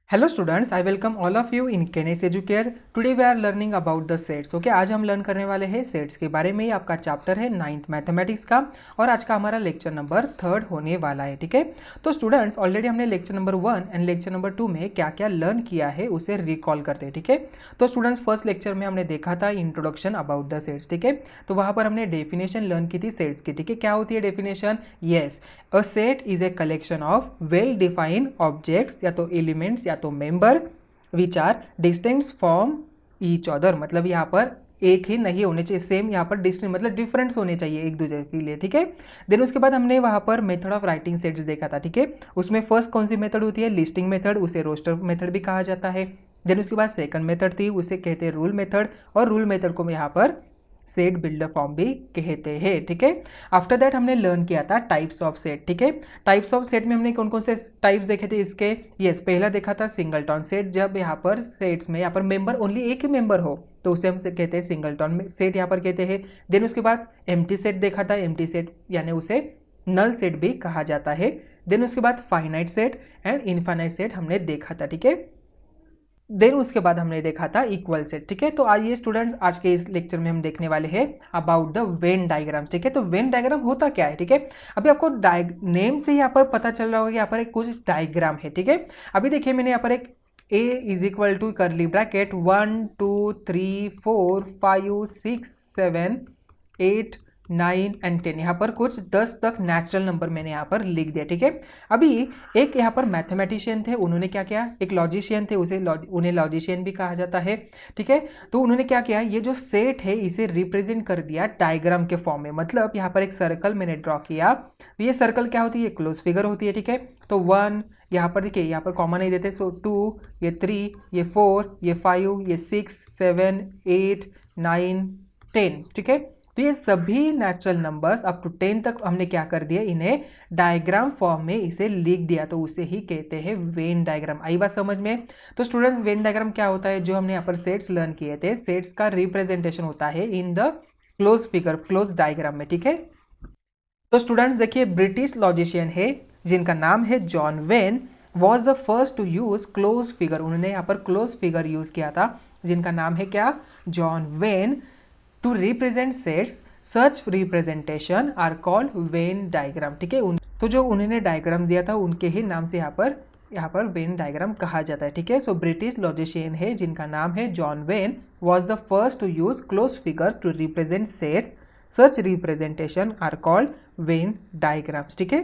Hello students, I welcome all of you in Kenness Educare. Today we are learning about the sets. Okay, आज हम learn करने वाले हैं sets के बारे में। आपका चैप्टर है 9th मैथमेटिक्स का और आज का हमारा लेक्चर नंबर 3 होने वाला है। ठीक है, तो स्टूडेंट्स ऑलरेडी हमने lecture number 1 and lecture number 2 में क्या क्या लर्न किया है उसे रिकॉल करते हैं। ठीक है, तो स्टूडेंट्स फर्स्ट लेक्चर में हमने देखा था इंट्रोडक्शन अबाउट द सेट्स। ठीक है, तो वहां पर हमने डेफिनेशन लर्न की थी सेट्स की। ठीक है, क्या होती है definition? Yes, a set is a collection of well defined objects या तो एलिमेंट्स या तो member which are distinct from each other. मतलब यहाँ पर एक ही नहीं होने चाहिए, सेम यहाँ पर डिस्टिंक्ट मतलब डिफरेंस होने चाहिए एक दूसरे के लिए। ठीक है, देन उसके बाद हमने वहां पर मेथड ऑफ राइटिंग सेट्स देखा था। ठीक है, उसमें फर्स्ट कौन सी मेथड होती है? लिस्टिंग मेथड, उसे रोस्टर मेथड भी कहा जाता है। देन उसके बाद सेकंड मेथड थी, उसे कहते हैं रूल मेथड, और रूल मेथड को यहाँ पर सेट बिल्डर फॉर्म भी कहते हैं। ठीक है, आफ्टर दैट हमने लर्न किया था टाइप्स ऑफ सेट। ठीक है, टाइप्स ऑफ सेट में हमने कौन कौन से टाइप्स देखे थे इसके? यस, पहला देखा था सिंगलटन सेट। जब यहाँ पर सेट्स में यहाँ पर मेंबर ओनली एक ही मेंबर हो तो उसे हम कहते हैं सिंगलटन सेट, यहाँ पर कहते हैं। देन उसके बाद एम्प्टी सेट देखा था, एम्प्टी सेट यानी उसे नल सेट भी कहा जाता है। देन उसके बाद finite set and infinite set हमने देखा था। ठीक है, देन उसके बाद हमने देखा था इक्वल सेट। ठीक है, तो आइए स्टूडेंट्स आज के इस लेक्चर में हम देखने वाले हैं अबाउट द वेन डायग्राम। ठीक है, तो वेन डायग्राम होता क्या है? ठीक है, अभी आपको नेम से यहाँ पर पता चल रहा होगा कि यहाँ पर एक कुछ डायग्राम है। ठीक है, अभी देखिए मैंने यहाँ पर एक a is equal to curly bracket 1 2 3 4 5 6 7 8 9 and 10, यहाँ पर कुछ 10 तक नेचुरल नंबर मैंने यहाँ पर लिख दिया। ठीक है, अभी एक यहाँ पर मैथमेटिशियन थे, उन्होंने क्या किया? एक लॉजिशियन थे, उन्हें लॉजिशियन भी कहा जाता है। ठीक है, तो उन्होंने क्या किया? ये जो सेट है इसे रिप्रेजेंट कर दिया डायग्राम के फॉर्म में। मतलब यहाँ पर एक सर्कल मैंने ड्रॉ किया, तो ये सर्कल क्या होती है? ये क्लोज फिगर होती है। ठीक है, तो 1 यहाँ पर देखिए, यहाँ पर कॉमन नहीं देते, सो 2, ये 3, ये 4, ये 5, ये 6 7 8 9 10। ठीक है, तो ये सभी नेचुरल नंबर्स अप टू 10 तक हमने क्या कर दिया? इन्हें डायग्राम फॉर्म में इसे लिख दिया, तो उसे ही कहते हैं वेन डायग्राम। आई बात समझ में? तो स्टूडेंट वेन डायग्राम क्या होता है? जो हमने यहाँ पर सेट्स लर्न किए थे, सेट्स का रिप्रेजेंटेशन होता है in the close figure, close diagram में। ठीक है, तो स्टूडेंट्स देखिए, ब्रिटिश लॉजिशियन है जिनका नाम है John Venn, was the first to use close figure. उन्होंने यहाँ पर क्लोज फिगर यूज किया था, जिनका नाम है क्या? John Venn, to represent sets. Such representation are called Venn diagram. ठीक है, तो जो उन्होंने डायग्राम दिया था उनके ही नाम से यहाँ पर वेन डायग्राम कहा जाता है। ठीक है, सो ब्रिटिश लॉजिशियन है जिनका नाम है John Venn, was the first to use close figures to represent sets. Such representation are called Venn diagrams. ठीक है,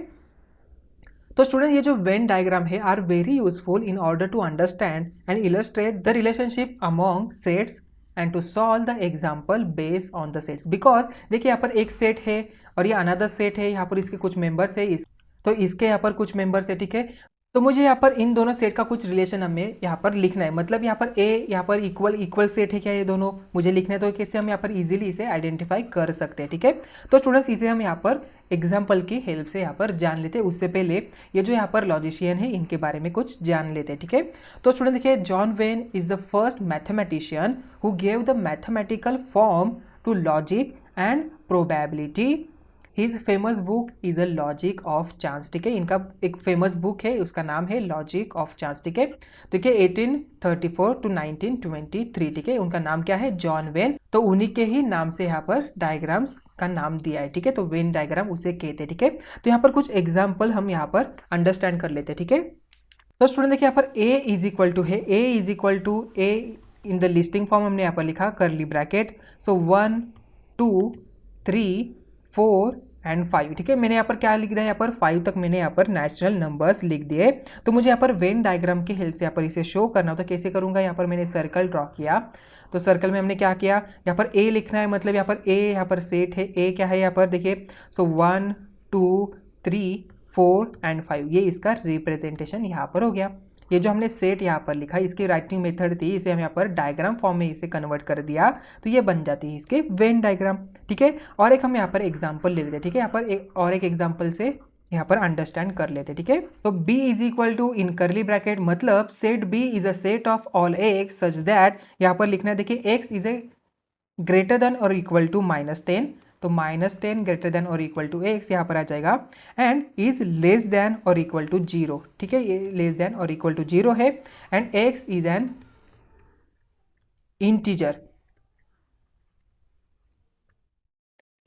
तो स्टूडेंट ये जो वेन डायग्राम है are very useful in order to understand and illustrate the relationship among sets and to solve the example based on the sets. Because देखिए, यहाँ पर एक सेट है और ये अनदर सेट है, यहाँ पर इसके कुछ मेंबर्स है, तो इसके यहाँ पर कुछ मेंबर्स है। ठीक है, तो मुझे यहाँ पर इन दोनों सेट का कुछ रिलेशन हमें यहाँ पर लिखना है। मतलब यहाँ पर ए यहाँ पर इक्वल इक्वल सेट है क्या? ये दोनों मुझे लिखना है, तो कैसे हम यहाँ पर इजीली इसे आइडेंटिफाई कर सकते हैं। ठीक है, तो स्टूडेंट्स इसे हम यहाँ पर एग्जाम्पल की हेल्प से यहाँ पर जान लेते हैं। उससे पहले ये जो यहाँ पर लॉजिशियन है इनके बारे में कुछ जान लेते हैं। ठीक है, तो स्टूडेंट देखिए, John Venn is the first mathematician who gave the mathematical form to logic and probability. His famous book is a logic of chance. ठीक है, इनका एक फेमस बुक है, उसका नाम है लॉजिक ऑफ चांस। ठीक है, देखिए 1834 टू 1923। ठीक है, उनका नाम क्या है? जॉन वेन, तो उन्हीं के ही नाम से यहाँ पर डायग्राम्स का नाम दिया है। ठीक है, तो वेन डायग्राम उसे कहते हैं। ठीक है, तो यहाँ पर कुछ एग्जाम्पल हम यहाँ पर अंडरस्टैंड कर लेते हैं। ठीक है, तो स्टूडेंट देखिए, यहाँ पर ए इज इक्वल टू है, A is equal to A in the listing form हमने यहाँ पर लिखा करली ब्रैकेट, सो 1 2 3 4 एंड 5। ठीक है, मैंने यहाँ पर क्या लिख दिया? यहाँ पर 5 तक मैंने यहाँ पर नेचुरल नंबर्स लिख दिए। तो मुझे यहाँ पर वेन डायग्राम की हेल्प से यहाँ पर इसे शो करना हो तो कैसे करूंगा? यहाँ पर मैंने सर्कल ड्रॉ किया, तो सर्कल में हमने क्या किया? यहाँ पर ए लिखना है, मतलब यहाँ पर ए यहाँ पर सेट है, ए क्या है यहाँ पर देखिए, सो 1 2 3 4 एंड 5, ये इसका रिप्रेजेंटेशन यहाँ पर हो गया। ये जो हमने सेट यहाँ पर लिखा, इसकी राइटिंग मेथड थी, इसे हम यहाँ पर डायग्राम फॉर्म में इसे कन्वर्ट कर दिया, तो ये बन जाती है इसके वेन डायग्राम। ठीक है, और एक हम यहाँ पर एग्जाम्पल ले लेते हैं। ठीक है, यहाँ पर एक एग्जाम्पल से यहाँ पर अंडरस्टैंड कर लेते। ठीक है, तो b is equal to in curly bracket, मतलब set b is a set of all x such that, यहाँ पर लिखना है देखिए x is a greater than और इक्वल टू -10, तो -10 ग्रेटर देन और इक्वल टू एक्स यहाँ पर आ जाएगा, एंड इज लेस देन और इक्वल टू 0, ठीक है, ये लेस देन और इक्वल टू 0 है, and x is an integer,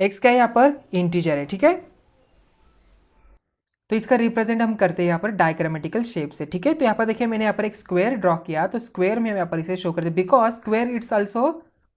x क्या है यहाँ पर, इंटीजर है, ठीक है। तो इसका रिप्रेजेंट हम करते हैं यहाँ पर डायग्रामेटिकल शेप से, ठीक है। तो यहाँ पर देखिए मैंने यहाँ पर एक स्क्वायर ड्रॉ किया, तो स्क्वायर में हम यहाँ पर इसे शो करते हैं because square its also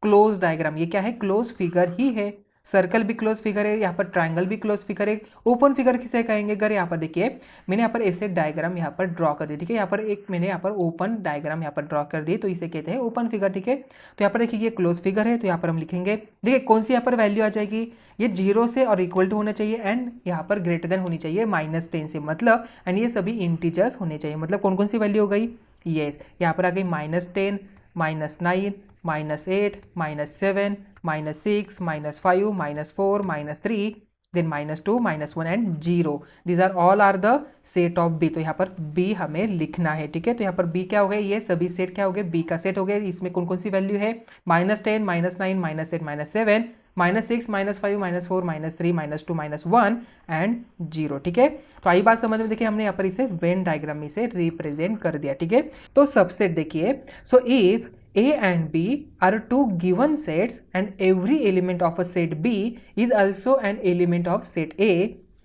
close diagram, ये क्या है, क्लोज फिगर ही है। सर्कल भी क्लोज फिगर है, यहाँ पर ट्राइंगल भी क्लोज फिगर है। ओपन फिगर किसे कहेंगे, अगर यहाँ पर देखिए मैंने यहाँ पर ऐसे डायग्राम यहाँ पर ड्रॉ कर दी, ठीक है, यहाँ पर एक मैंने यहाँ पर ओपन डायग्राम यहाँ पर ड्रॉ कर दी, तो इसे कहते हैं ओपन फिगर, ठीक है। तो यहाँ पर देखिए ये क्लोज फिगर है, तो यहाँ पर हम लिखेंगे, देखिए कौन सी यहाँ पर वैल्यू आ जाएगी, ये 0 से और इक्वल टू होना चाहिए, एंड यहाँ पर ग्रेटर देन होनी चाहिए -10 से, मतलब एंड ये सभी इंटीजर्स होने चाहिए, मतलब कौन कौन सी वैल्यू हो गई, यस यहाँ पर आ गई -10, -9, -8, -7, -6, -5, -4, -3, then -2, -1 and 0, these are all are the set of B. तो यहाँ पर बी हमें लिखना है, ठीक है। तो यहाँ पर बी क्या हो गया, ये सभी सेट क्या हो गए, बी का सेट हो गया। इसमें कौन कौन सी वैल्यू है, -10, -9, -8, -7, -6, -5, -4, -3, -2, -1 एंड 0, ठीक है। तो आई बात समझ में, देखिए हमने यहाँ पर इसे वेन डायग्राम में से रिप्रेजेंट कर दिया, ठीक है। तो सबसेट देखिए, so if A and B are two given sets and every element of a set B is also an element of set A,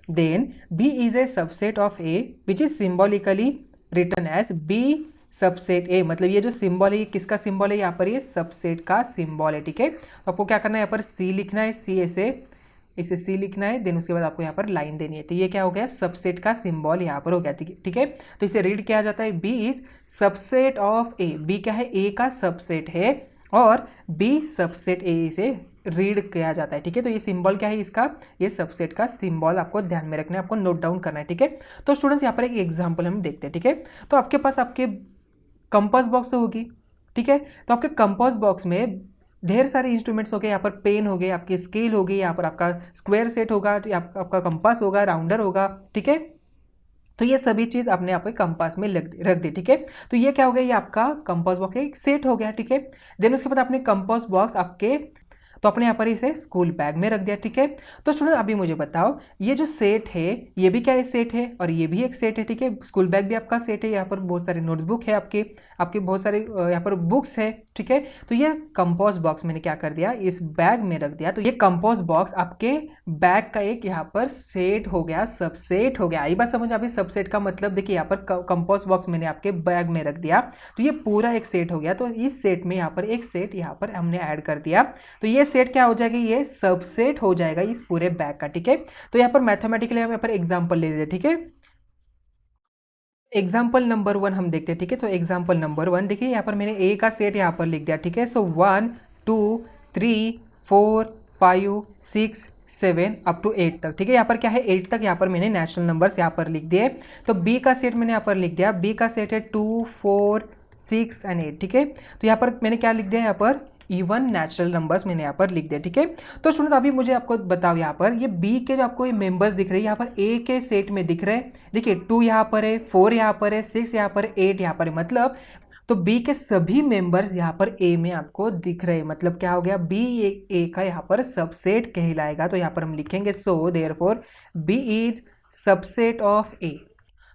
then B is a subset of A which is symbolically written as B subset A. मतलब ये जो symbol है ये किसका symbol है, यहाँ पर ये सबसेट का सिंबल है, ठीक है। तो आपको क्या करना है, यहाँ पर सी लिखना है, सी ऐसे इसे सी लिखना है, देन उसके बाद आपको यहाँ पर लाइन देनी है। तो ये क्या हो गया, सबसेट का सिंबल यहाँ पर हो गया, ठीक है। तो इसे रीड किया जाता है, B is subset of A, B क्या है, ए का सबसेट है, और बी सबसेट ए इसे रीड किया जाता है, ठीक है। तो ये सिंबल क्या है इसका, ये सबसेट का सिंबल आपको ध्यान में रखना है, आपको नोट डाउन करना है, ठीक है। तो स्टूडेंट्स यहाँ पर एक एग्जांपल हम देखते हैं, ठीक है। तो आपके पास आपके कंपास बॉक्स होगी, ठीक है। तो आपके कंपास बॉक्स में ढेर सारे इंस्ट्रूमेंट्स हो गए, यहाँ पर पेन हो गए, आपकी स्केल होगी, यहाँ पर आपका स्क्वायर सेट होगा, आपका कंपास होगा, राउंडर होगा, ठीक है। तो ये सभी चीज आपने आपके कंपास में रख दी, ठीक है। तो ये क्या हो गया, ये आपका कंपास बॉक्स एक सेट हो गया, ठीक है। देन उसके बाद आपने कंपास बॉक्स आपके, तो अपने यहाँ पर इसे स्कूल बैग में रख दिया, ठीक है। तो स्टूडेंट अभी मुझे बताओ, ये जो सेट है ये भी क्या एक सेट है, और ये भी एक सेट है, ठीक है। स्कूल बैग भी आपका सेट है, यहाँ पर बहुत सारे नोटबुक है आपके आपके बहुत सारे यहाँ पर बुक्स है, ठीक है। तो ये कंपोस्ट बॉक्स मैंने क्या कर दिया, इस बैग में रख दिया। तो ये कंपोस्ट बॉक्स आपके बैग का एक यहाँ पर सेट हो गया, सबसेट हो गया। आई बात समझ, अभी सबसेट का मतलब देखिए, यहाँ पर कंपोस्ट बॉक्स मैंने आपके बैग में रख दिया, तो ये पूरा एक सेट हो गया। तो इस सेट में यहाँ पर एक सेट यहाँ पर हमने ऐड कर दिया, तो ये सेट क्या हो जाएगी, ये सबसेट हो जाएगा इस पूरे बैग का, ठीक है। तो यहाँ पर मैथमेटिकली हम यहाँ पर एग्जाम्पल ले लेते, ठीक है। एग्जाम्पल नंबर 1 हम देखते हैं, ठीक है। तो एग्जाम्पल नंबर 1 देखिए, यहाँ पर मैंने ए का सेट यहाँ पर लिख दिया, ठीक है। सो 1 2 3 4 5 6 7 अप टू 8 तक, ठीक है। यहाँ पर क्या है, 8 तक यहाँ पर मैंने नेचुरल नंबर्स यहाँ पर लिख दिए। तो बी का सेट मैंने यहाँ पर लिख दिया, बी का सेट है 2 4 6 एंड 8, ठीक है। तो यहाँ पर मैंने क्या लिख दिया, यहाँ पर इवन नेचुरल नंबर्स मैंने यहाँ पर लिख दिया, ठीक है। तो स्टूडेंट अभी मुझे आपको बताओ, यहाँ पर ये बी के जो आपको ये मेंबर्स दिख रहे हैं, यहाँ पर ए के सेट में दिख रहे हैं, देखिए 2 यहाँ पर है, 4 यहाँ पर है, 6 यहाँ पर, 8 यहाँ पर है, मतलब तो बी के सभी मेंबर्स यहाँ पर ए में आपको दिख रहे हैं, मतलब क्या हो गया, बी ए का यहाँ पर सबसेट कहलाएगा। तो यहाँ पर हम लिखेंगे so therefore B is subset of A.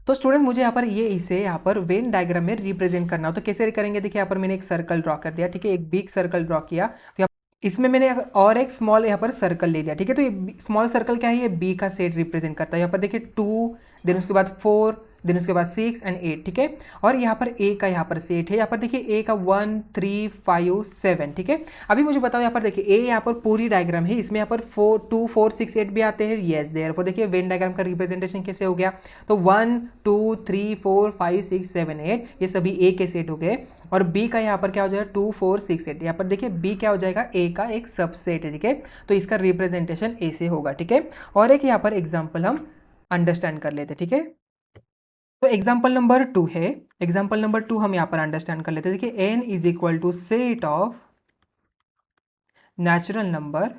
तो स्टूडेंट मुझे यहाँ पर ये इसे यहाँ पर वेन डायग्राम में रिप्रेजेंट करना हो तो कैसे करेंगे, देखिए यहाँ पर मैंने एक सर्कल ड्रॉ कर दिया, ठीक है, एक बिग सर्कल ड्रॉ किया, तो इसमें मैंने और एक स्मॉल यहाँ पर सर्कल ले लिया, ठीक है। तो ये स्मॉल सर्कल क्या है, ये बी का सेट रिप्रेजेंट करता है। यहाँ पर देखिए 2, देन उसके बाद 4, देन उसके बाद 6 एंड 8, ठीक है। और यहाँ पर ए का यहाँ पर सेट है, यहाँ पर देखिए ए का 1 3 5 7, ठीक है। अभी मुझे बताओ, यहाँ पर देखिए ए यहाँ पर पूरी डायग्राम है, इसमें यहाँ पर 2 4 6 8 भी आते हैं, यस देयरफॉर देखिए वेन डायग्राम का रिप्रेजेंटेशन कैसे हो गया, तो 1 2 3 4 5 6 7 8 ये सभी ए के सेट हो गए, और बी का यहाँ पर क्या हो जाएगा 2 4 6 8, यहाँ पर देखिए बी क्या हो जाएगा, ए का एक सबसेट है, ठीक है। तो इसका रिप्रेजेंटेशन ए से होगा, ठीक है। और एक यहाँ पर एग्जाम्पल हम अंडरस्टैंड कर लेते, ठीक है। तो एग्जाम्पल नंबर 2 है, एग्जाम्पल नंबर 2 हम यहाँ पर अंडरस्टैंड कर लेते हैं। देखिए N is equal to set of natural number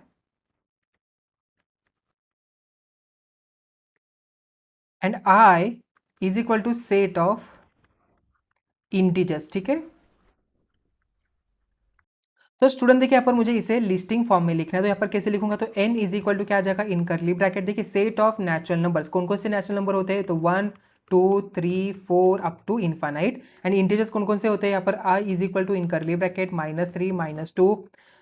and I is equal to set of integers, ठीक है। तो स्टूडेंट देखिए यहाँ पर मुझे इसे लिस्टिंग फॉर्म में लिखना है, तो यहाँ पर कैसे लिखूंगा, तो n इज इक्वल टू क्या आ जाएगा, इन करली ब्रैकेट देखिए सेट ऑफ नेचुरल नंबर्स, कौन कौन से नेचुरल नंबर होते हैं, तो 1 2 3 4 up to infinite, and integers कौन कौन से होते हैं, यहाँ पर i is equal to in curly bracket -3 -2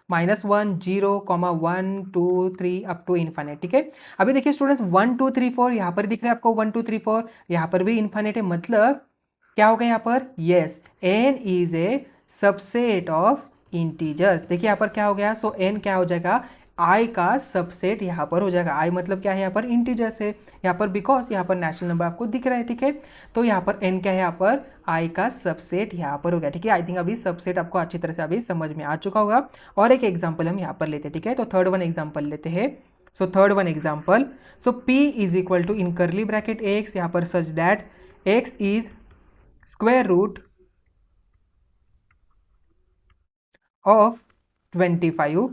-1 0 1 2 3 up to infinite. ठीक है, अभी देखिए स्टूडेंट्स 1 2 3 4 यहाँ पर दिख रहा है आपको, 1 2 3 4 यहाँ पर भी इनफाइनाइट है, मतलब क्या होगा यहाँ पर, yes n is a subset of integers. देखिए यहाँ पर क्या हो गया, सो n क्या हो जाएगा, i का सबसेट यहाँ पर हो जाएगा, i मतलब क्या है यहाँ पर, इंटीजर्स है यहाँ पर, बिकॉज यहाँ पर नेचुरल नंबर आपको दिख रहा है। ठीक है, तो यहाँ पर n क्या है, यहाँ पर i का सबसेट यहाँ पर हो गया। ठीक है, आई थिंक अभी सबसेट आपको अच्छी तरह से अभी समझ में आ चुका होगा। और एक एग्जाम्पल हम यहाँ पर लेते हैं। ठीक है, तो थर्ड वन एग्जाम्पल लेते हैं। So third one example, so p is equal to in curly bracket x, यहाँ पर such that x is square root of 25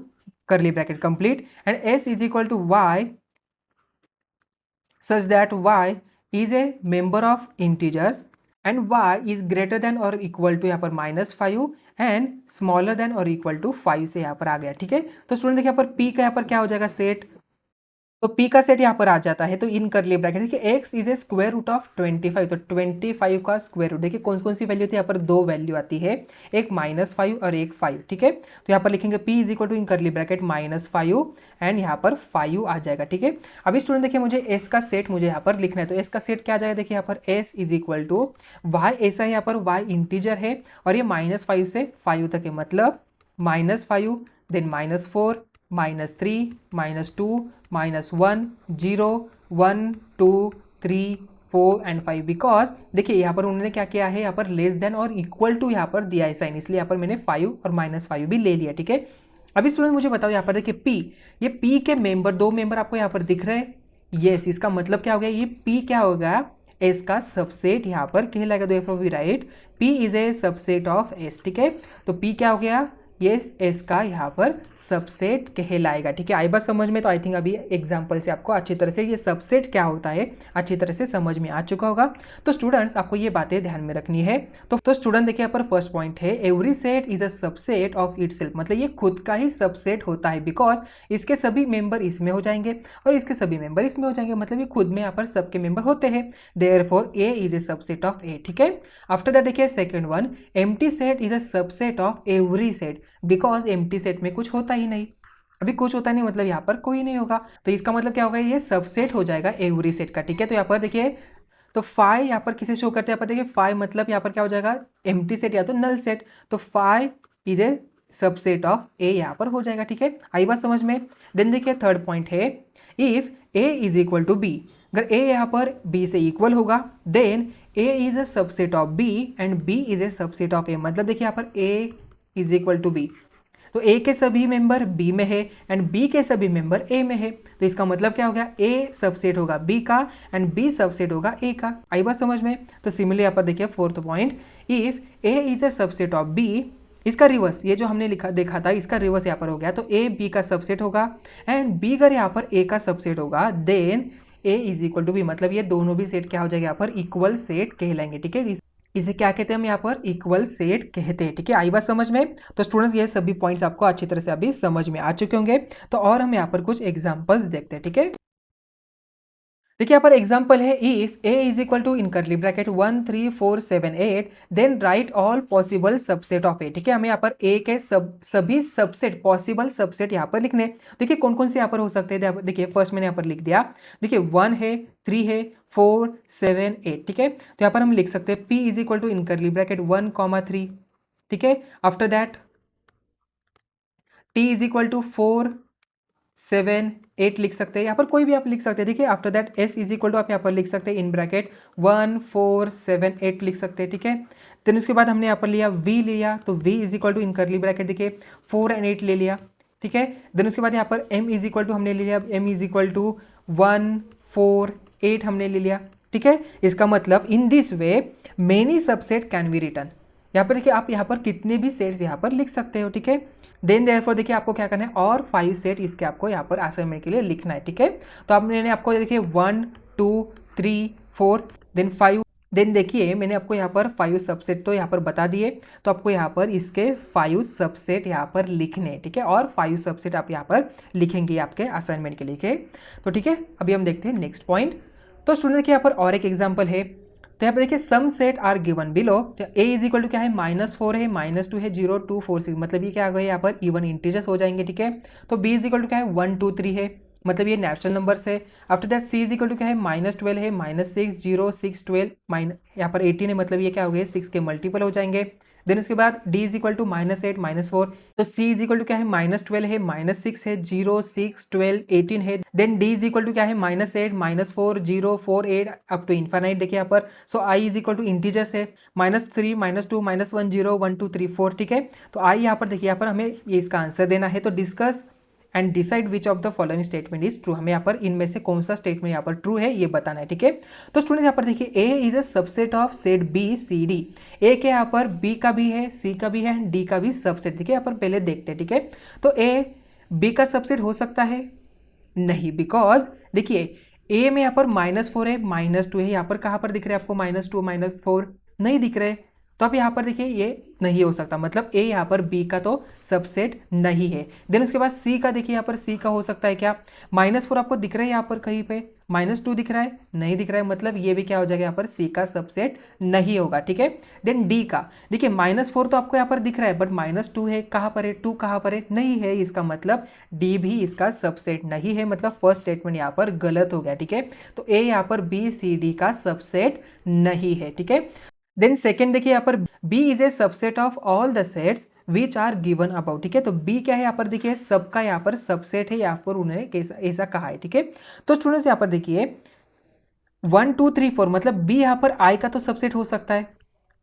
curly bracket complete, and s is equal to y such that y is a member of integers and y is greater than or equal to यहाँ पर -5 and smaller than or equal to 5 से यहाँ पर आ गया। ठीक है, तो student देखिए यहाँ पर p का यहाँ पर क्या हो जाएगा, सेट, तो p का सेट यहाँ पर आ जाता है, तो इन करली ब्रैकेट देखिए x is a square root of 25, तो 25 का स्क्वायर रूट देखिए कौन कौन सी वैल्यू थी, यहाँ पर दो वैल्यू आती है, एक -5 और एक 5। ठीक है, तो यहाँ पर लिखेंगे p is equal to in curly bracket -5 and यहाँ पर 5 आ जाएगा। ठीक है, अभी स्टूडेंट देखिए मुझे s का सेट मुझे यहाँ पर लिखना है, तो s का सेट क्या आ जाएगा, देखिए यहाँ पर s is equal to y, ऐसा है यहाँ पर y इंटीजर है और ये -5 से 5 तक है, मतलब -5 देन -4 -3 -2 -1 0 1 2 3 4 एंड 5, बिकॉज देखिए यहाँ पर उन्होंने क्या किया है, यहाँ पर लेस देन और इक्वल टू यहाँ पर दिया है साइन, इसलिए यहाँ पर मैंने 5 और -5 भी ले लिया। ठीक है, अभी स्टूडेंट मुझे बताओ यहाँ पर देखिए p, ये p के मेंबर, दो मेंबर आपको यहाँ पर दिख रहे हैं, यस, इसका मतलब क्या हो गया, ये p क्या होगा, s का सबसेट यहाँ पर कहलाएगा। Therefore we write p is a subset of s। ठीक है, तो p क्या हो गया, ये s का यहाँ पर सबसेट कहलाएगा। ठीक है, आई बात समझ में, तो आई थिंक अभी एग्जांपल से आपको अच्छी तरह से ये सबसेट क्या होता है अच्छी तरह से समझ में आ चुका होगा। तो स्टूडेंट्स आपको ये बातें ध्यान में रखनी है। तो स्टूडेंट देखिए यहाँ पर फर्स्ट पॉइंट है, every set is a subset of itself, मतलब ये खुद का ही सबसेट होता है, बिकॉज इसके सभी मेंबर इसमें हो जाएंगे और इसके सभी मेंबर इसमें हो जाएंगे, मतलब ये खुद में यहाँ पर सबके मेंबर होते हैं। Therefore A is a subset of A. ठीक है, आफ्टर दैट देखिए second one, empty set is a subset of every set, because empty set में कुछ होता ही नहीं, अभी कुछ होता नहीं मतलब यहाँ पर कोई नहीं होगा, तो इसका मतलब क्या होगा, ये सबसेट हो जाएगा एवरी सेट का। ठीक है, तो यहाँ पर देखिए, तो फाइ यहाँ पर किसे शो करते हैं, यहाँ पर देखिए फाइ मतलब यहाँ पर क्या हो जाएगा, एम्प्टी सेट या तो नल सेट, तो phi is a subset of A यहाँ पर हो जाएगा। ठीक है, आई बात समझ में। देन देखिए थर्ड पॉइंट है, if A is equal to B, अगर ए यहाँ पर बी से इक्वल होगा, then A is a subset of B and B is a subset of A, मतलब देखिए यहाँ पर A is equal to B, तो ए के सभी मेंबर बी में है एंड बी के सभी मेंबर ए में है, तो इसका मतलब क्या हो गया, ए सबसेट होगा बी का एंड बी सबसेट होगा ए का। आई बात समझ में। तो सिमिलरली यहाँ पर देखिए fourth point, if A is a subset of B, इसका रिवर्स, ये जो हमने लिखा देखा था इसका रिवर्स यहाँ पर हो गया, तो ए बी का सबसेट होगा एंड बी अगर यहाँ पर ए का सबसेट होगा, then A is equal to B, मतलब ये दोनों भी सेट क्या हो जाएगा, यहाँ पर इक्वल सेट कहलाएंगे। ठीक है, इसे क्या कहते हैं हम यहाँ पर, इक्वल सेट कहते हैं। ठीक है, आई बात समझ में। तो स्टूडेंट्स ये सभी पॉइंट्स आपको अच्छी तरह से अभी समझ में आ चुके होंगे, तो और हम यहाँ पर कुछ एग्जांपल्स देखते हैं। ठीक है, देखिए यहाँ पर एग्जांपल है, if A is equal to in curly bracket 1 3 4 7 8, then write all possible subset of A. ठीक है, हमें यहाँ पर ए के सभी सबसेट, पॉसिबल सबसेट यहाँ पर लिखने। देखिए कौन कौन से यहाँ पर हो सकते हैं, देखिए फर्स्ट मैंने यहाँ पर लिख दिया, देखिए 1 है, 3 है, 4 7 8। ठीक है, तो यहाँ पर हम लिख सकते हैं p is equal to in curly bracket 1 3। ठीक है, after that t is equal to 4 7 8 लिख सकते हैं, यहाँ पर कोई भी आप लिख सकते हैं। देखिए after that s is equal to आप यहाँ पर लिख सकते हैं इन ब्रैकेट 1 4 7 8 लिख सकते हैं। ठीक है, देन उसके बाद हमने यहाँ पर लिया v लिया, तो v is equal to in curly bracket देखिए 4 और 8 ले लिया। ठीक है, देन उसके बाद यहाँ पर m इज इक्वल टू हमने ले लिया, m इज इक्वल टू 1 4 8 हमने ले लिया। ठीक है, इसका मतलब in this way many subset can be return, यहाँ पर देखिए आप यहाँ पर कितने भी सेट्स यहाँ पर लिख सकते हो। ठीक है, देन देयरफॉर देखिए आपको क्या करना है, और 5 सेट इसके आपको यहाँ पर असाइनमेंट के लिए लिखना है। ठीक है, तो अब मैंने आपको देखिए 1 2 3 4 देन 5 देन देखिए मैंने आपको यहाँ पर 5 सबसेट तो यहाँ पर बता दिए, तो आपको यहाँ पर इसके 5 सबसेट यहाँ पर लिखने हैं, ठीक है, और 5 सबसेट आप यहाँ पर लिखेंगे आपके असाइनमेंट के लिए। तो ठीक है, अभी हम देखते हैं नेक्स्ट पॉइंट। तो स्टूडेंट देखिए यहाँ पर और एक एग्जाम्पल है, तो यहाँ पर देखिए some set are given below. तो ए इज इक्वल टू क्या है, -4 है, -2 है, 0 2 4 6, मतलब ये क्या आ गए यहाँ पर इवन इंटीजर्स हो जाएंगे, ठीक है। तो बी इज इक्वल टू क्या है 1 2 3 है, मतलब ये नेचुरल नंबर्स है। After that C is equal to क्या है -12 है, -6 0 6 12 यहाँ पर 18 है, मतलब ये क्या हो गए 6 के मल्टीपल हो जाएंगे। देन उसके बाद d इज इक्वल टू -8 -4, तो c इज इक्वल टू क्या है -12 है, -6 है, 0 6 12 18 है। Then d is equal to क्या है -8 -4 0 4 8 अप टू इन्फाइनाइट देखिए यहाँ पर। So i is equal to integers है, -3 -2 -1 0 1 2 3 4, ठीक है। तो i यहाँ पर देखिए यहाँ पर हमें ये इसका आंसर देना है। तो discuss and decide which of the following statement is true, हमें यहाँ पर इनमें से कौन सा स्टेटमेंट यहाँ पर ट्रू है ये बताना है, ठीक है। तो स्टूडेंट यहाँ पर देखिए A is a subset of set B C D, A के यहाँ पर बी का भी है, सी का भी है, डी का भी सबसेट, ठीक है। यहाँ पर पहले देखते हैं, ठीक है। तो ए बी का सबसेट हो सकता है नहीं, बिकॉज देखिए ए में यहाँ पर -4 है, -2 है, यहाँ पर कहाँ पर दिख रहे हैं आपको -2 -4 नहीं दिख रहे, तो आप यहाँ पर देखिए ये नहीं हो सकता, मतलब ए यहाँ पर बी का तो सबसेट नहीं है। देन उसके बाद सी का देखिए यहाँ पर सी का हो सकता है क्या, -4 आपको दिख रहा है यहाँ पर कहीं पे, -2 दिख रहा है नहीं दिख रहा है, मतलब ये भी क्या हो जाएगा यहाँ पर सी का सबसेट नहीं होगा, ठीक है। देन डी का देखिए -4 तो आपको यहाँ पर दिख रहा है, बट -2 है, कहाँ पर है 2 कहाँ पर है नहीं है, इसका मतलब डी भी इसका सबसेट नहीं है, मतलब फर्स्ट स्टेटमेंट यहाँ पर गलत हो गया, ठीक है। तो ए यहाँ पर बी सी डी का सबसेट नहीं है, ठीक है। देन सेकेंड देखिए यहाँ पर B is a subset of all the sets which are given about, ठीक है। तो B क्या है यहाँ पर देखिए सबका यहाँ पर सबसेट है, यहाँ पर उन्होंने ऐसा कहा है, ठीक है। तो स्टूडेंट्स यहाँ पर देखिए 1 2 3 4, मतलब B यहाँ पर I का तो सबसेट हो सकता है,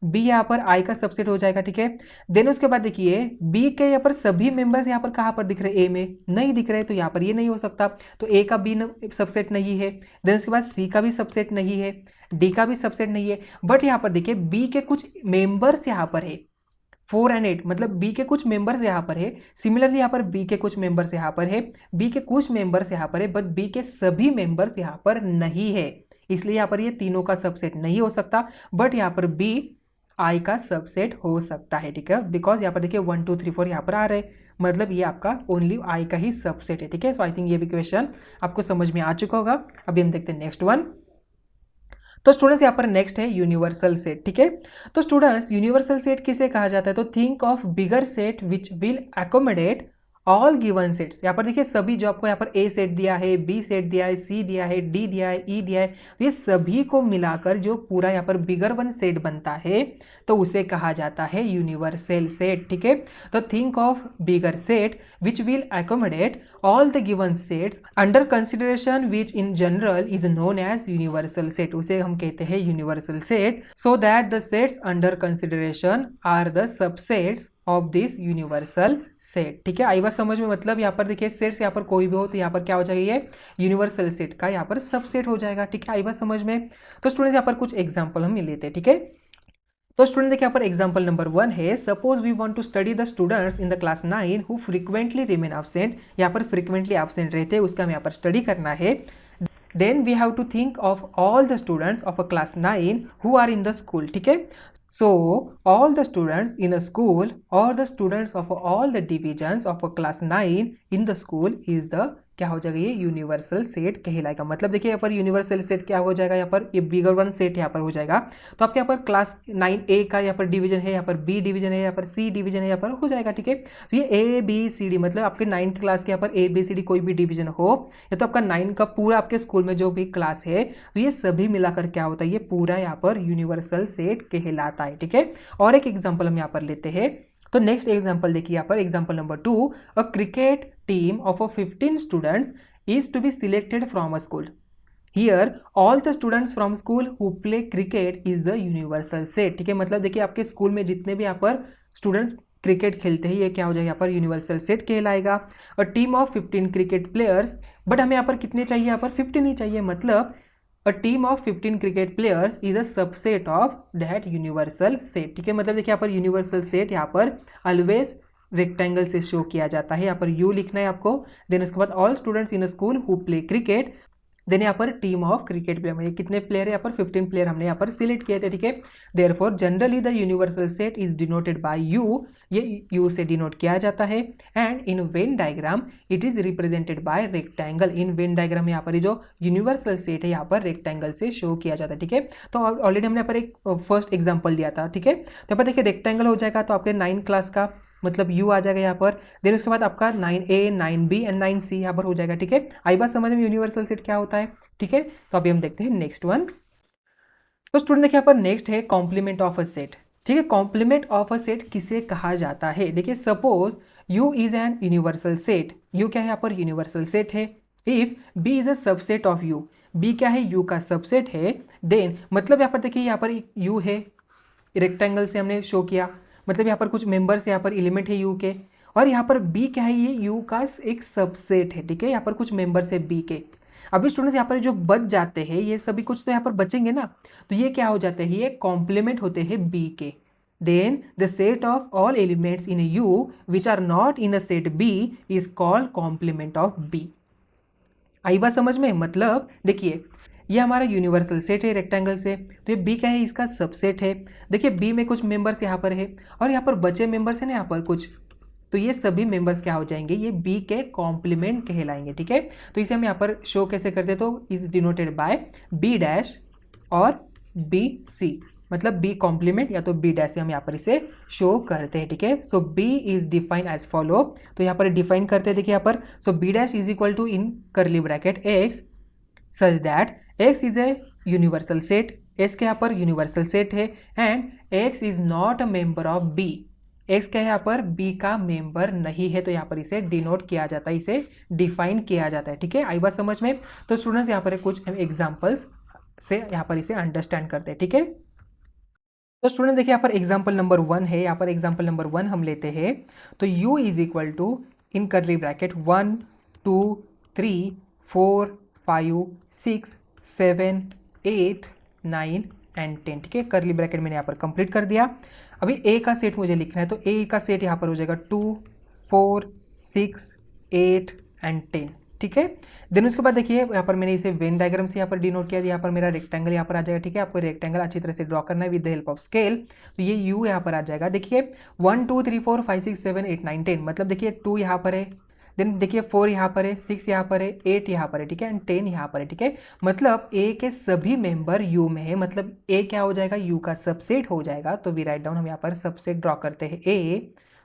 बी यहाँ पर आई का सबसेट हो जाएगा, ठीक है। देन उसके बाद देखिए बी के यहाँ पर सभी मेंबर्स यहाँ पर कहाँ पर दिख रहे हैं, ए में नहीं दिख रहे, तो यहाँ पर ये नहीं हो सकता, तो ए का बी सबसेट नहीं है। देन उसके बाद सी का भी सबसेट नहीं है, डी का भी सबसेट नहीं है, बट यहाँ पर देखिए बी के कुछ मेंबर्स यहाँ पर है 4 और 8, मतलब बी के कुछ मेंबर्स यहाँ पर है। सिमिलरली यहाँ पर बी के कुछ मेंबर्स यहाँ पर है, बी के कुछ मेंबर्स यहाँ पर है, बट बी के सभी मेंबर्स यहाँ पर नहीं है, इसलिए यहाँ पर ये तीनों का सबसेट नहीं हो सकता। बट यहाँ पर बी आई का सबसेट हो सकता है, ठीक है, बिकॉज यहाँ पर देखिए 1 2 3 4 यहाँ पर आ रहे, मतलब ये आपका ओनली आई का ही सबसेट है, ठीक है। सो आई थिंक ये भी क्वेश्चन आपको समझ में आ चुका होगा। अभी हम देखते हैं नेक्स्ट वन। तो स्टूडेंट्स यहाँ पर नेक्स्ट है यूनिवर्सल सेट, ठीक है। तो स्टूडेंट्स यूनिवर्सल सेट किसे कहा जाता है, तो think of bigger set which will accommodate all given sets. यहाँ पर देखिए सभी जो आपको यहाँ पर ए सेट दिया है, बी सेट दिया है, सी दिया है, डी दिया है, ई दिया है, तो ये सभी को मिलाकर जो पूरा यहाँ पर बिगर वन सेट बनता है तो उसे कहा जाता है यूनिवर्सल सेट, ठीक है। तो think of bigger set which will accommodate all the given sets under consideration which in general is known as universal set, उसे हम कहते हैं universal set. So that the sets under consideration are the subsets of this universal set, ठीक है। आई बात समझ में, मतलब यहाँ पर देखिए सेट्स यहाँ पर कोई भी हो तो यहाँ पर क्या हो जाएगा, ये यूनिवर्सल सेट का यहाँ पर सबसेट हो जाएगा, ठीक है। आई बात समझ में। तो स्टूडेंट्स यहाँ पर कुछ एग्जांपल हम लेते हैं, ठीक है। तो स्टूडेंट देखिए यहाँ पर एग्जांपल नंबर 1 है, suppose we want to study the students in the class 9 who frequently remain absent, यहाँ पर फ्रीक्वेंटली एब्सेंट रहते हैं उसका हमें यहाँ पर स्टडी करना है। Then we have to think of all the students of a class 9 who are in the school, ठीक है। So all the students in a school or the students of all the divisions of a class 9 in the school is the क्या हो जाएगा, ये universal set कहलाएगा। मतलब देखिए यहाँ पर यूनिवर्सल सेट क्या हो जाएगा, यहाँ पर ये बिगर वन सेट यहाँ पर हो जाएगा। तो आपके यहाँ पर क्लास 9 ए का यहाँ पर डिवीजन है, यहाँ पर बी डिवीजन है, यहाँ पर सी डिवीजन है, यहाँ पर हो जाएगा, ठीक है। तो ये ए बी सी डी, मतलब आपके 9th क्लास के यहाँ पर ए बी सी डी कोई भी डिवीजन हो, या तो आपका 9 का पूरा आपके स्कूल में जो भी क्लास है, तो ये सभी मिलाकर क्या होता है, ये पूरा यहाँ पर यूनिवर्सल सेट कहलाता है, ठीक है। और एक एग्जाम्पल हम यहाँ पर लेते हैं। तो नेक्स्ट एग्जांपल देखिए यहाँ पर example number 2, a cricket team of 15 students is to be selected from a school. Here all the students from school who play cricket is the universal set, ठीक है। मतलब देखिए आपके स्कूल में जितने भी यहाँ पर स्टूडेंट्स क्रिकेट खेलते हैं, ये क्या हो जाएगा, यहाँ पर यूनिवर्सल सेट कहलाएगा। A team of 15 cricket players, but हमें यहाँ पर कितने चाहिए, यहाँ पर 15 ही चाहिए, मतलब a team of 15 cricket players is a subset of that universal set, ठीक है। मतलब देखिए यहाँ पर यूनिवर्सल सेट यहाँ पर ऑलवेज रेक्टेंगल से शो किया जाता है, यहाँ पर यू लिखना है आपको। देन उसके बाद all students in a school who play cricket, then यहाँ पर टीम ऑफ क्रिकेट प्लेयर में कितने प्लेयर है, यहाँ पर 15 प्लेयर हमने यहाँ पर सिलेक्ट किए थे, ठीक है। Therefore generally the universal set is denoted bye you, ये यू से डिनोट किया जाता है। And in Venn diagram it is represented by rectangle, in Venn diagram यहाँ पर जो यूनिवर्सल सेट है यहाँ पर रेक्टेंगल से शो किया जाता है, ठीक है। तो ऑलरेडी हमने यहाँ पर एक फर्स्ट एग्जाम्पल दिया था, ठीक है। तो यहाँ पर देखिए रेक्टेंगल हो जाएगा तो आपके 9 क्लास का मतलब u आ जाएगा यहाँ पर। देन उसके बाद आपका 9a 9b एंड 9c यहाँ पर हो जाएगा, ठीक है। आई बात समझ में यूनिवर्सल सेट क्या होता है, ठीक है। तो अभी हम देखते हैं नेक्स्ट वन। तो स्टूडेंट देखिए यहाँ पर नेक्स्ट है कॉम्प्लीमेंट ऑफ अ सेट, ठीक है। कॉम्प्लीमेंट ऑफ अ सेट किसे कहा जाता है, देखिए suppose u is an universal set, u क्या है यहाँ पर यूनिवर्सल सेट है। If b is a subset of u, b क्या है u का सबसेट है। देन मतलब यहाँ पर देखिए यहाँ पर u है, रेक्टेंगल से हमने शो किया, मतलब यहाँ पर कुछ मेंबर्स यहाँ पर एलिमेंट है u के, और यहाँ पर b क्या है, ये u का एक सबसेट है, ठीक है। यहाँ पर कुछ मेंबर्स है b के। अभी स्टूडेंट्स यहाँ पर जो बच जाते हैं ये सभी कुछ तो यहाँ पर बचेंगे ना, तो ये क्या हो जाते हैं, ये कॉम्प्लीमेंट होते हैं b के। Then the set of all elements in u which are not in a set b is called complement of b। आई बात समझ में, मतलब देखिए ये हमारा यूनिवर्सल सेट है रेक्टेंगल से, तो ये बी क्या है, इसका सबसेट है। देखिए बी में कुछ मेंबर्स यहाँ पर है और यहाँ पर बचे मेंबर्स है ना यहाँ पर कुछ, तो ये सभी मेंबर्स क्या हो जाएंगे, ये बी के कॉम्प्लीमेंट कहलाएंगे, ठीक है। तो इसे हम यहाँ पर शो कैसे करते हैं, तो is denoted by B dash और बी सी, मतलब बी कॉम्प्लीमेंट या तो बी डैश से हम यहाँ पर इसे शो करते हैं, ठीक है। So B is defined as follow, तो यहाँ पर डिफाइन करते हैं, देखिए यहाँ पर so B dash is equal to in curly bracket x such that x is a universal set, x के यहाँ पर यूनिवर्सल सेट है and x is not a member of b, x क्या है यहाँ पर b का मेंबर नहीं है, तो यहाँ पर इसे डिनोट किया जाता है, इसे डिफाइन किया जाता है, ठीक है। आई बात समझ में। तो स्टूडेंट्स यहाँ पर कुछ एग्जांपल्स से यहाँ पर इसे अंडरस्टैंड करते हैं, ठीक है। तो स्टूडेंट देखिए यहाँ पर एग्जांपल नंबर 1 है, यहाँ पर एग्जांपल नंबर 1 हम लेते हैं, तो u is equal to in curly bracket 1 2 3 4 5 6 7 8 9 and 10, ठीक है। करली ब्रैकेट मैंने यहाँ पर कंप्लीट कर दिया। अभी ए का सेट मुझे लिखना है, तो ए का सेट यहाँ पर हो जाएगा 2 4 6 8 एंड 10, ठीक है। देन उसके बाद देखिए यहाँ पर मैंने इसे वेन डायग्राम से यहाँ पर डिनोट किया, यहाँ पर मेरा रेक्टेंगल यहाँ पर आ जाएगा, ठीक है। आपको रेक्टेंगल अच्छी तरह से ड्रॉ करना है with the help of scale, तो ये यू यहाँ पर आ जाएगा। देखिए 1 2 3 4 5 6 7 8 9 10, मतलब देखिए 2 यहाँ पर है, देन देखिए 4 यहाँ पर है, 6 यहाँ पर है, 8 यहाँ पर है, ठीक है, एंड 10 यहाँ पर है, ठीक है। मतलब ए के सभी मेंबर यू में है, मतलब ए क्या हो जाएगा, यू का सबसेट हो जाएगा। तो वी राइट डाउन, हम यहाँ पर सबसेट ड्रॉ करते हैं ए,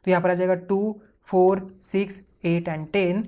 तो यहाँ पर आ जाएगा 2 4 6 8 एंड 10,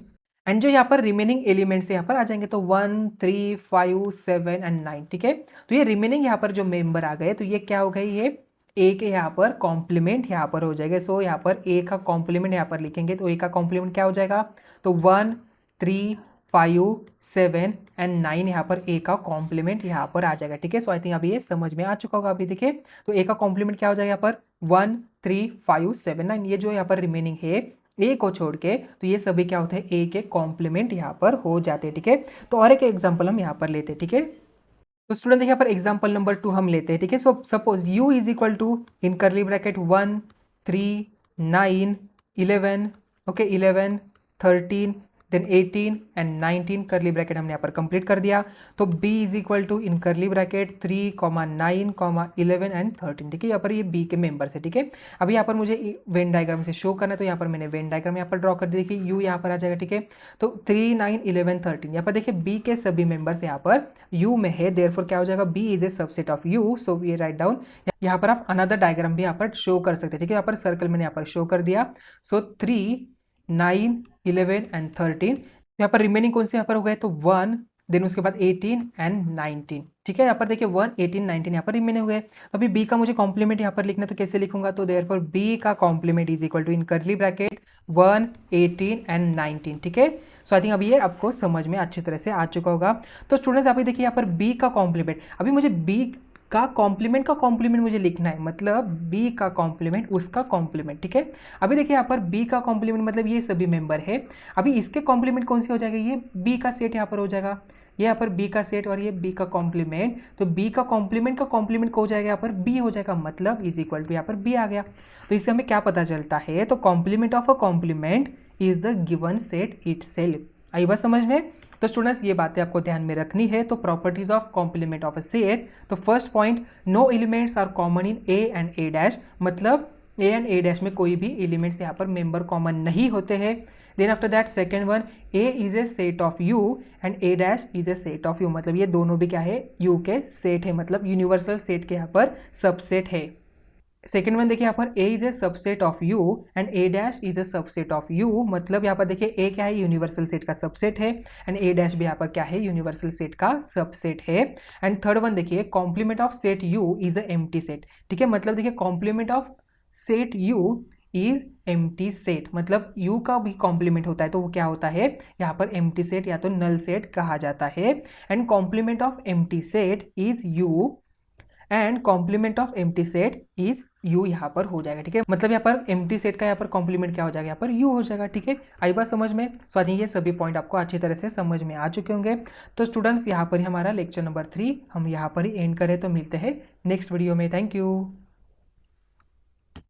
एंड जो यहाँ पर रिमेनिंग एलिमेंट्स यहाँ पर आ जाएंगे, तो 1 3 5 7 एंड 9, ठीक है। तो ये रिमेनिंग यहाँ पर जो मेंबर आ गए, तो ये क्या हो गए, ये ए के यहाँ पर कॉम्प्लीमेंट यहाँ पर हो जाएगा। सो यहाँ पर ए का कॉम्प्लीमेंट यहाँ पर लिखेंगे, तो ए का कॉम्प्लीमेंट क्या हो जाएगा, तो 1 3 5 7 एंड 9 यहाँ पर ए का कॉम्प्लीमेंट यहाँ पर आ जाएगा, ठीक है। सो आई थिंक अभी ये समझ में आ चुका होगा। अभी देखिए तो ए का कॉम्प्लीमेंट क्या हो जाएगा यहाँ पर 1 3 5 7 9, ये जो यहाँ पर रिमेनिंग है ए को छोड़ के, तो ये सभी क्या होते हैं, ए के कॉम्प्लीमेंट यहाँ पर हो जाते हैं, ठीक है। तो और एक एग्जाम्पल हम यहाँ पर लेते हैं, ठीक है। तो स्टूडेंट देखिए यहाँ पर एग्जांपल नंबर 2 हम लेते हैं, ठीक है। So suppose u is equal to in curly bracket 1 3 9 11, okay 11 13 then 18 and 19, करली ब्रैकेट हमने यहाँ पर कंप्लीट कर दिया। तो b is equal to in curly bracket 3 9 11 and 13, ठीक है। यहाँ पर ये b के मेंबर्स है, ठीक है। अभी यहाँ पर मुझे वेन डायग्राम से शो करना है, तो यहाँ पर मैंने वेन डायग्राम यहाँ पर ड्रॉ कर दी, देखिए u यहाँ पर आ जाएगा, ठीक है। तो 3 9 11 13, यहाँ पर देखिए b के सभी मेंबर्स यहाँ पर u में है, देयरफॉर क्या हो जाएगा, b is a subset of u, so we write down. यहाँ पर आप अनदर डायग्राम भी यहाँ पर शो कर सकते हैं, ठीक है। यहाँ पर सर्कल मैंने यहाँ पर शो कर दिया। सो 3 9 11 एंड 13, यहाँ पर रिमेनिंग कौन से यहाँ पर हो गए, तो 1 देन उसके बाद 18 एंड 19, ठीक है। यहाँ पर देखिए 1 18 19 यहाँ पर रिमेनिंग हो गए। अभी b का मुझे कॉम्प्लीमेंट यहाँ पर लिखना है, तो कैसे लिखूंगा, तो देयरफॉर b का complement is equal to in curly bracket 1 18 and 19, ठीक है। सो आई थिंक अभी ये आपको समझ में अच्छी तरह से आ चुका होगा। तो स्टूडेंट्स अभी देखिए यहाँ पर b का कॉम्प्लीमेंट, अभी मुझे b का कॉम्प्लीमेंट मुझे लिखना है, मतलब b का कॉम्प्लीमेंट उसका कॉम्प्लीमेंट, ठीक है। अभी देखिए यहाँ पर b का कॉम्प्लीमेंट मतलब ये सभी मेंबर है। अभी इसके कॉम्प्लीमेंट कौन सी हो जाएगा, ये b का सेट यहाँ पर हो जाएगा, ये यहाँ पर b का सेट और ये b का कॉम्प्लीमेंट, तो b का कॉम्प्लीमेंट हो जाएगा यहाँ पर b हो जाएगा, मतलब इज इक्वल टू यहाँ पर b आ गया। तो इससे हमें क्या पता चलता है, तो complement of a complement is the given set itself. आई बात समझ में। तो स्टूडेंट्स ये बातें आपको ध्यान में रखनी है। तो properties of complement of a set, तो first point, no elements are common in A and A dash, मतलब ए एंड ए डैश में कोई भी एलिमेंट्स यहाँ पर मेंबर कॉमन नहीं होते हैं। Then after that second one, A is a set of U and A dash is a set of U, मतलब ये दोनों भी क्या है, यू के सेट है, मतलब यूनिवर्सल सेट के यहाँ पर सबसेट है। सेकेंड वन देखिए यहाँ पर A is a subset of U and A dash is a subset of U, मतलब यहाँ पर देखिए ए क्या है, यूनिवर्सल सेट का सबसेट है, एंड ए डैश भी यहाँ पर क्या है, यूनिवर्सल सेट का सबसेट है। एंड थर्ड वन देखिए, complement of set U is a empty set, ठीक है, मतलब देखिए complement of set U is empty set, मतलब यू का भी कॉम्प्लीमेंट होता है तो वो क्या होता है, यहाँ पर एम्प्टी सेट या तो नल सेट कहा जाता है। And complement of empty set is U and complement of empty set is U यहाँ पर हो जाएगा, ठीक है, मतलब यहाँ पर एम्प्टी सेट का यहाँ पर कॉम्प्लीमेंट क्या हो जाएगा, यहाँ पर यू हो जाएगा, ठीक है। आई बात समझ में? सो आई थिंक ये सभी पॉइंट आपको अच्छी तरह से समझ में आ चुके होंगे। तो स्टूडेंट्स यहाँ पर ही हमारा लेक्चर नंबर 3 हम यहाँ पर ही एंड करें, तो मिलते हैं नेक्स्ट वीडियो में। Thank you.